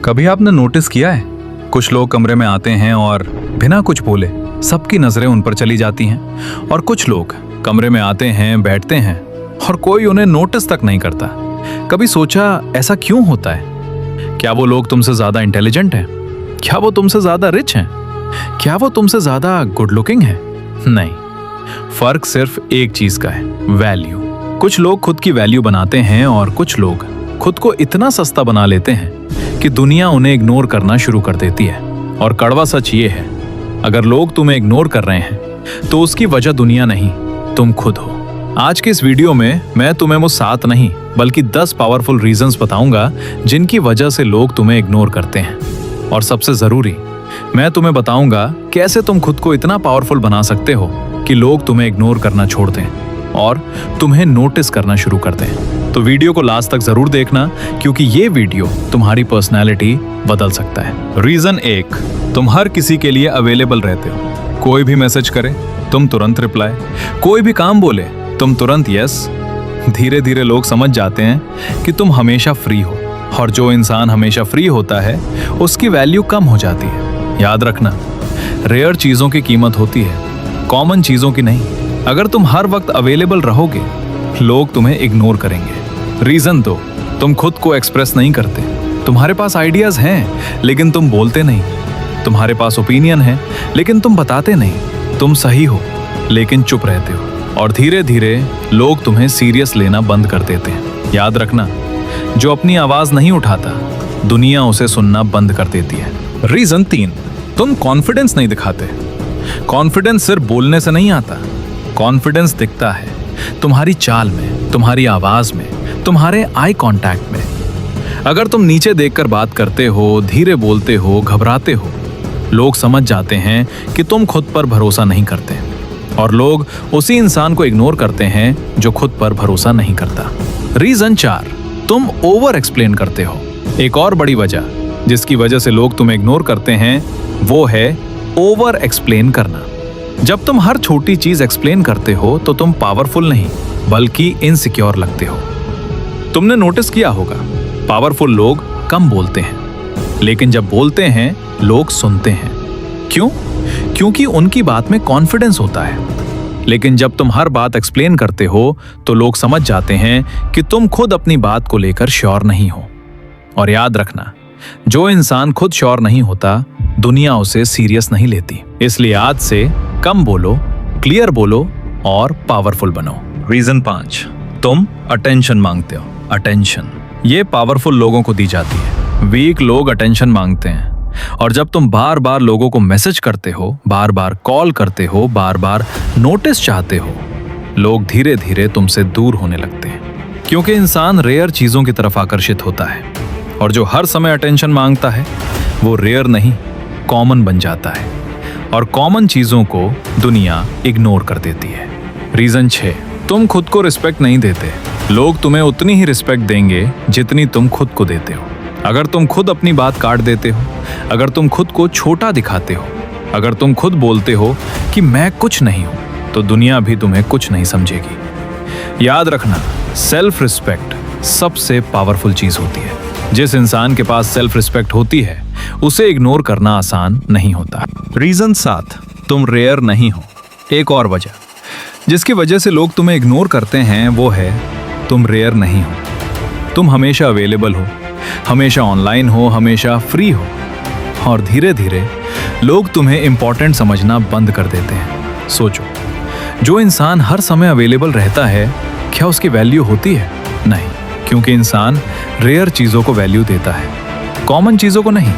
कभी आपने नोटिस किया है, कुछ लोग कमरे में आते हैं और बिना कुछ बोले सबकी नजरें उन पर चली जाती हैं, और कुछ लोग कमरे में आते हैं, बैठते हैं और कोई उन्हें नोटिस तक नहीं करता। कभी सोचा ऐसा क्यों होता है? क्या वो लोग तुमसे ज्यादा इंटेलिजेंट हैं? क्या वो तुमसे ज्यादा रिच हैं? क्या वो तुमसे ज्यादा गुड लुकिंग हैं? नहीं, फर्क सिर्फ एक चीज का है, वैल्यू। कुछ लोग खुद की वैल्यू बनाते हैं और कुछ लोग खुद को इतना सस्ता बना लेते हैं कि दुनिया उन्हें इग्नोर करना शुरू कर देती है। और कड़वा सच ये है, अगर लोग तुम्हें इग्नोर कर रहे हैं तो उसकी वजह दुनिया नहीं, तुम खुद हो। आज के इस वीडियो में मैं तुम्हें वो 7 नहीं बल्कि 10 पावरफुल रीजंस बताऊंगा जिनकी वजह से लोग तुम्हें इग्नोर करते हैं। और सबसे जरूरी, मैं तुम्हें बताऊंगा कैसे तुम खुद को इतना पावरफुल बना सकते हो कि लोग तुम्हें इग्नोर करना छोड़ दें और तुम्हें नोटिस करना शुरू कर दें। तो वीडियो को लास्ट तक जरूर देखना, क्योंकि ये वीडियो तुम्हारी पर्सनैलिटी बदल सकता है। रीजन 1, तुम हर किसी के लिए अवेलेबल रहते हो। कोई भी मैसेज करे तुम तुरंत रिप्लाई, कोई भी काम बोले तुम तुरंत यस। धीरे धीरे लोग समझ जाते हैं कि तुम हमेशा फ्री हो, और जो इंसान हमेशा फ्री होता है उसकी वैल्यू कम हो जाती है। याद रखना, रेयर चीजों की कीमत होती है, कॉमन चीजों की नहीं। अगर तुम हर वक्त अवेलेबल रहोगे, लोग तुम्हें इग्नोर करेंगे। रीजन 2, तुम खुद को एक्सप्रेस नहीं करते। तुम्हारे पास आइडियाज हैं लेकिन तुम बोलते नहीं। तुम्हारे पास ओपिनियन है लेकिन तुम बताते नहीं। तुम सही हो लेकिन चुप रहते हो, और धीरे धीरे लोग तुम्हें सीरियस लेना बंद कर देते हैं। याद रखना, जो अपनी आवाज नहीं उठाता, दुनिया उसे सुनना बंद कर देती है। रीजन 3, तुम कॉन्फिडेंस नहीं दिखाते। कॉन्फिडेंस सिर्फ बोलने से नहीं आता, कॉन्फिडेंस दिखता है तुम्हारी चाल में, तुम्हारी आवाज में, तुम्हारे आई कांटेक्ट में। अगर तुम नीचे देखकर बात करते हो, धीरे बोलते हो, घबराते हो, लोग समझ जाते हैं कि तुम खुद पर भरोसा नहीं करते, और लोग उसी इंसान को इग्नोर करते हैं जो खुद पर भरोसा नहीं करता। रीजन 4, तुम ओवर एक्सप्लेन करते हो। एक और बड़ी वजह जिसकी वजह से लोग तुम्हें इग्नोर करते हैं वो है ओवर एक्सप्लेन करना। जब तुम हर छोटी चीज एक्सप्लेन करते हो तो तुम पावरफुल नहीं बल्कि इनसिक्योर लगते हो। तुमने नोटिस किया होगा, पावरफुल लोग कम बोलते हैं, लेकिन जब बोलते हैं लोग सुनते हैं। क्यों? क्योंकि उनकी बात में कॉन्फिडेंस होता है। लेकिन जब तुम हर बात एक्सप्लेन करते हो तो लोग समझ जाते हैं कि तुम खुद अपनी बात को लेकर श्योर नहीं हो। और याद रखना, जो इंसान खुद श्योर नहीं होता, दुनिया उसे सीरियस नहीं लेती। इसलिए आज से कम बोलो, क्लियर बोलो और पावरफुल बनो। रीजन 5, तुम अटेंशन मांगते हो। अटेंशन ये पावरफुल लोगों को दी जाती है, वीक लोग अटेंशन मांगते हैं। और जब तुम बार बार लोगों को मैसेज करते हो, बार बार कॉल करते हो, बार बार नोटिस चाहते हो, लोग धीरे धीरे तुमसे दूर होने लगते हैं। क्योंकि इंसान रेयर चीजों की तरफ आकर्षित होता है, और जो हर समय अटेंशन मांगता है वो रेयर नहीं, कॉमन बन जाता है, और कॉमन चीजों को दुनिया इग्नोर कर देती है। रीजन 6, तुम खुद को रिस्पेक्ट नहीं देते। लोग तुम्हें उतनी ही रिस्पेक्ट देंगे जितनी तुम खुद को देते हो। अगर तुम खुद अपनी बात काट देते हो, अगर तुम खुद को छोटा दिखाते हो, अगर तुम खुद बोलते हो कि मैं कुछ नहीं हूं, तो दुनिया भी तुम्हें कुछ नहीं समझेगी। याद रखना, सेल्फ रिस्पेक्ट सबसे पावरफुल चीज होती है। जिस इंसान के पास सेल्फ रिस्पेक्ट होती है उसे इग्नोर करना आसान नहीं होता। रीजन 7, तुम रेयर नहीं हो। एक और वजह जिसकी वजह से लोग तुम्हें इग्नोर करते हैं वो है तुम रेयर नहीं हो। तुम हमेशा अवेलेबल हो, हमेशा ऑनलाइन हो, हमेशा फ्री हो, और धीरे धीरे लोग तुम्हें इंपॉर्टेंट समझना बंद कर देते हैं। सोचो, जो इंसान हर समय अवेलेबल रहता है, क्या उसकी वैल्यू होती है? नहीं, क्योंकि इंसान रेयर चीजों को वैल्यू देता है, कॉमन चीजों को नहीं।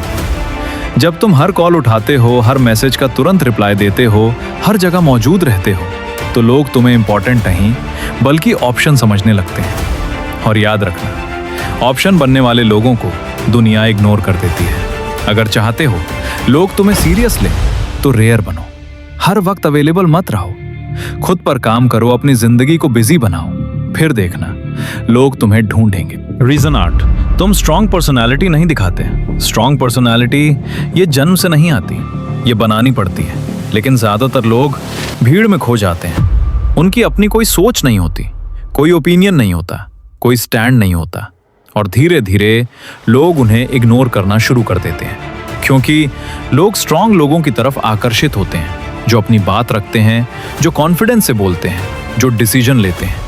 जब तुम हर कॉल उठाते हो, हर मैसेज का तुरंत रिप्लाई देते हो, हर जगह मौजूद रहते हो, तो लोग तुम्हें इंपॉर्टेंट नहीं बल्कि ऑप्शन समझने लगते हैं। और याद रखना, ऑप्शन बनने वाले लोगों को दुनिया इग्नोर कर देती है। अगर चाहते हो लोग तुम्हें सीरियस लें तो रेयर बनो, हर वक्त अवेलेबल मत रहो। खुद पर काम करो, अपनी जिंदगी को बिजी बनाओ, फिर देखना लोग तुम्हें ढूंढेंगे। रीजन 8, तुम स्ट्रॉन्ग पर्सनालिटी नहीं दिखाते। स्ट्रॉन्ग पर्सनालिटी ये जन्म से नहीं आती, ये बनानी पड़ती है। लेकिन ज्यादातर लोग भीड़ में खो जाते हैं। उनकी अपनी कोई सोच नहीं होती, कोई ओपिनियन नहीं होता, कोई स्टैंड नहीं होता, और धीरे धीरे लोग उन्हें इग्नोर करना शुरू कर देते हैं, क्योंकि लोग स्ट्रांग लोगों की तरफ आकर्षित होते हैं, जो अपनी बात रखते हैं, जो कॉन्फिडेंस से बोलते हैं, जो डिसीजन लेते हैं।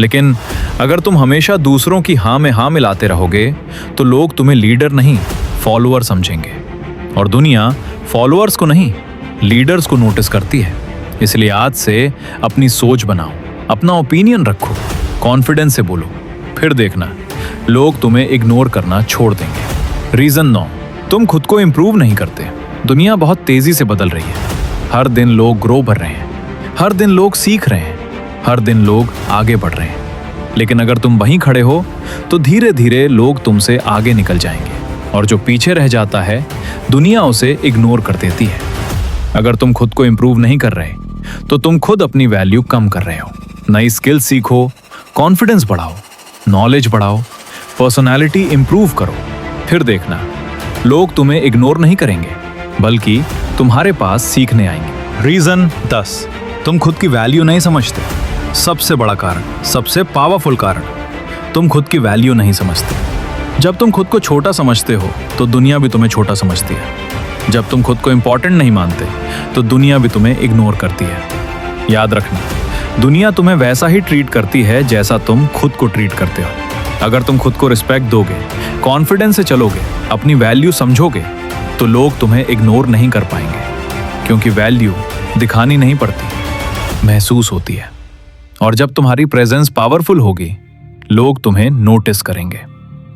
लेकिन अगर तुम हमेशा दूसरों की हाँ में हाँ मिलाते रहोगे तो लोग तुम्हें लीडर नहीं, फॉलोअर समझेंगे। और दुनिया फॉलोअर्स को नहीं, लीडर्स को नोटिस करती है। इसलिए आज से अपनी सोच बनाओ, अपना ओपिनियन रखो, कॉन्फिडेंस से बोलो, फिर देखना लोग तुम्हें इग्नोर करना छोड़ देंगे। रीजन 9, तुम खुद को इंप्रूव नहीं करते। दुनिया बहुत तेजी से बदल रही है। हर दिन लोग ग्रो कर रहे हैं, हर दिन लोग सीख रहे हैं, हर दिन लोग आगे बढ़ रहे हैं। लेकिन अगर तुम वहीं खड़े हो तो धीरे धीरे लोग तुमसे आगे निकल जाएंगे, और जो पीछे रह जाता है दुनिया उसे इग्नोर कर देती है। अगर तुम खुद को इंप्रूव नहीं कर रहे तो तुम खुद अपनी वैल्यू कम कर रहे हो। नई स्किल सीखो, कॉन्फिडेंस बढ़ाओ, नॉलेज बढ़ाओ, पर्सनालिटी इंप्रूव करो, फिर देखना लोग तुम्हें इग्नोर नहीं करेंगे, बल्कि तुम्हारे पास सीखने आएंगे। रीजन 10, तुम खुद की वैल्यू नहीं समझते। सबसे बड़ा कारण, सबसे पावरफुल कारण, तुम खुद की वैल्यू नहीं समझते। जब तुम खुद को छोटा समझते हो तो दुनिया भी तुम्हें छोटा समझती है। जब तुम खुद को इंपॉर्टेंट नहीं मानते तो दुनिया भी तुम्हें इग्नोर करती है। याद रखना, दुनिया तुम्हें वैसा ही ट्रीट करती है जैसा तुम खुद को ट्रीट करते हो। अगर तुम खुद को रिस्पेक्ट दोगे, कॉन्फिडेंस से चलोगे, अपनी वैल्यू समझोगे, तो लोग तुम्हें इग्नोर नहीं कर पाएंगे, क्योंकि वैल्यू दिखानी नहीं पड़ती, महसूस होती है। और जब तुम्हारी प्रेजेंस पावरफुल होगी, लोग तुम्हें नोटिस करेंगे।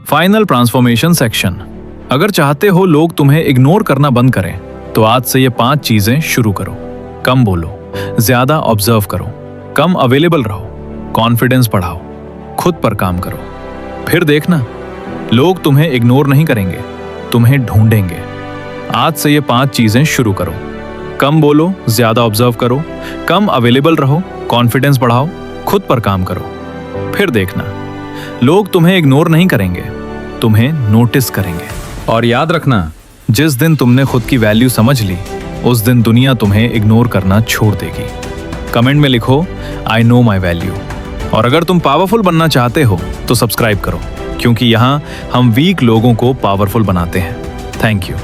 Final transformation section. अगर चाहते हो लोग तुम्हें इग्नोर करना बंद करें, तो आज से ये 5 चीजें शुरू करो। कम बोलो, ज्यादा ऑब्जर्व करो, कम अवेलेबल रहो, कॉन्फिडेंस बढ़ाओ, खुद पर काम करो, फिर देखना लोग तुम्हें इग्नोर नहीं करेंगे, तुम्हें ढूंढेंगे। आज से ये 5 चीजें शुरू करो। कम बोलो, ज्यादा ऑब्जर्व करो, कम अवेलेबल रहो, कॉन्फिडेंस बढ़ाओ, खुद पर काम करो, फिर देखना लोग तुम्हें इग्नोर नहीं करेंगे, तुम्हें नोटिस करेंगे। और याद रखना, जिस दिन तुमने खुद की वैल्यू समझ ली, उस दिन दुनिया तुम्हें इग्नोर करना छोड़ देगी। कमेंट में लिखो, आई नो माई वैल्यू। और अगर तुम पावरफुल बनना चाहते हो तो सब्सक्राइब करो, क्योंकि यहाँ हम वीक लोगों को पावरफुल बनाते हैं। Thank you.